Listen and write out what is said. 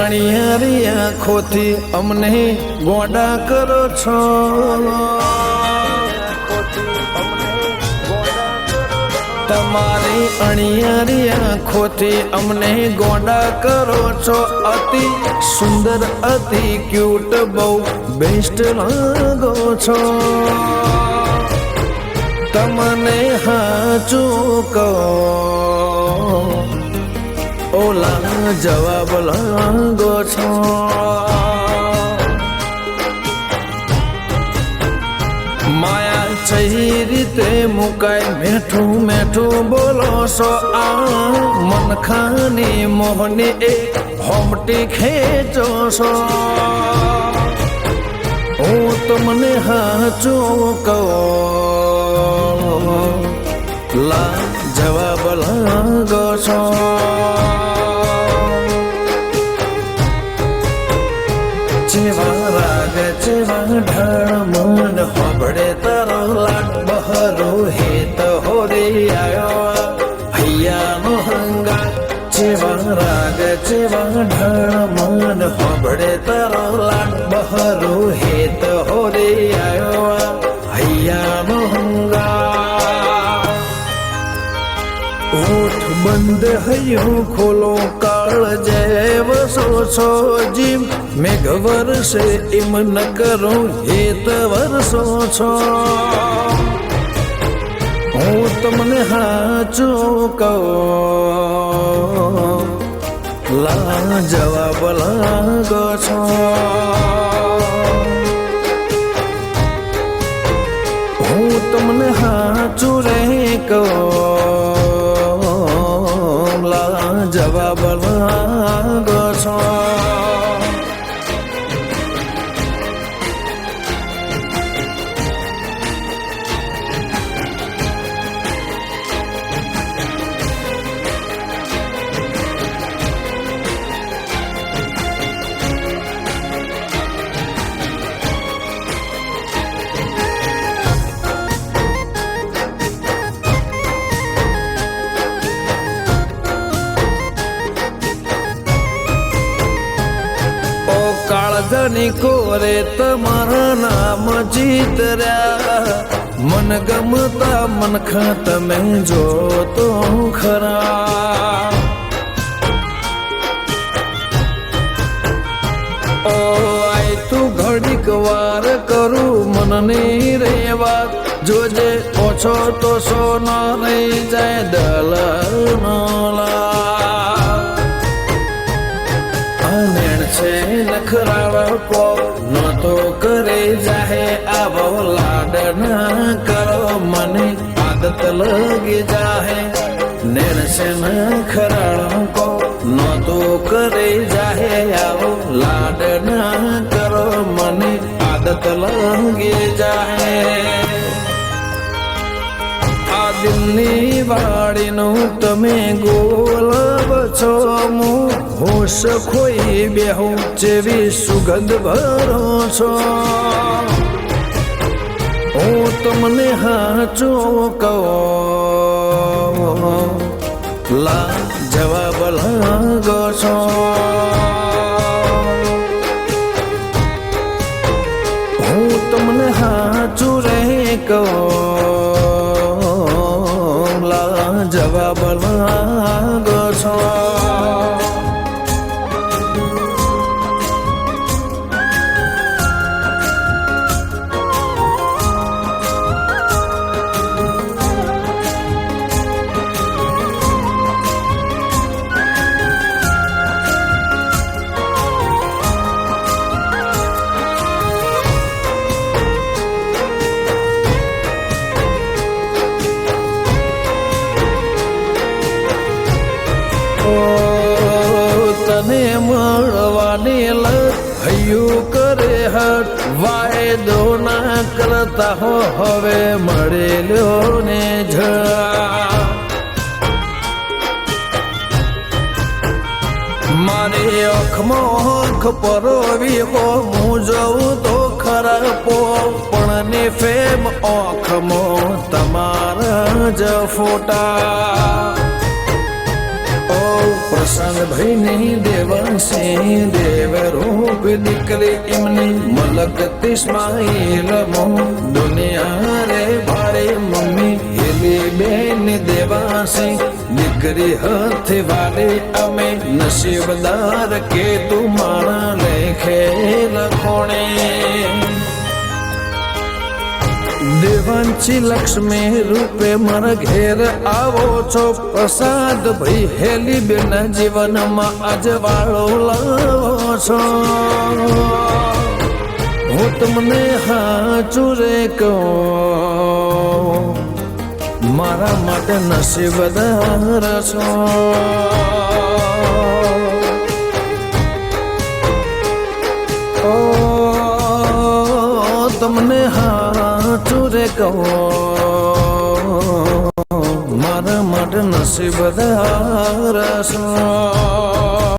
અણિયારી આંખોથી અમને ગોંડા કરો છો. તમારી અણિયારી આંખોથી અમને ગોંડા કરો છો. અતિ સુંદર અતિ ક્યુટ બહુ બેસ્ટ લાગો છો. તમને હાચું કહો ઓલા જવાબ લાગો છો. માયા ચહી રીતે મુકાય મીઠું મીઠું બોલો છો. આ મનખાની મોહની એ હોમટી ખેંચો છો. હું તમને હાચું કહું લા જવાબ લાગો છો. જેવા રાગ જેવા ઢળ મન હોબળે તારો લાગ બહરો હેત હોરે આવ્યો હૈયાનો હંગા. જેવા રાગ જેવા ઢળ મન હોબળે તારો લાગ બહરો હેત હોરે આવ્યો હૈયાનો હંગા. ઓઠ બંધ હૈયો ખોલો કાળ જેવ છો જીમ મેઘ વર્ષે એમ ન કરો હેત વર્ષો છો. હું તમને હાચું કહું લા જવાબ લાગો છો. હું તમને હાચું રે કહું લા જવાબ લાગો છો. કાળધની કોરે તમારા નામ જીતર્યા. મન ગમતા મનખા તમે જો તો ખરા. ઓ આય તું ઘડીક વાર કરું મનની રેવા. જોજે ઓછો તો સોનો રહી જાય દલનો લા. છે નખરાળ કો ન તો કરે જાહે આવો લાડ ના કરો મને આદત લગી જાહે. નેણ છે નખરાળ કો ન તો કરે જાહે આવો લાડ ના કરો મને આદત લગી જાહે. આ દિલની વાડીનું તમે ગોલબ છો. હોશ ખોઈ બેહું જેવી સુગંધ ભરો છો. હું તમને હાચું કહું લા જવાબ લાગો છો. હું તમને હાચું રે કહું લા જવાબ લાગો છો. તને મળવાની લત હૈયું કરે હટ. વાયદો ના કરતા હો હવે મળેલ્યો ને ઝા. મારી આંખમાં આંખ પરોવી હો હું જવું તો ખરા પો. પણ ને ફેમ આંખમાં તમારા જ ફોટા. પ્રશાંત ભાઈની દેવાસી દેવ રૂપ દીકરી એમની મલકતી સ્માઈલ દુનિયા રે ભારે મમ્મી હેલી બેન દેવાસી દીકરી હાથે વાલે અમે નસીબદાર કે તું મારા લેખે લખોણે દેવાંશી લક્ષ્મી રૂપે મારા ઘેર આવો છો પ્રસાદ ભાઈ હેલી બેન જીવનમાં અજવાળો લાવો છો હું તમને હાચું રે કહું મારા માટે નસીબદાર છો તમને હાચું રે કહો મારા માટે નસીબદાર છો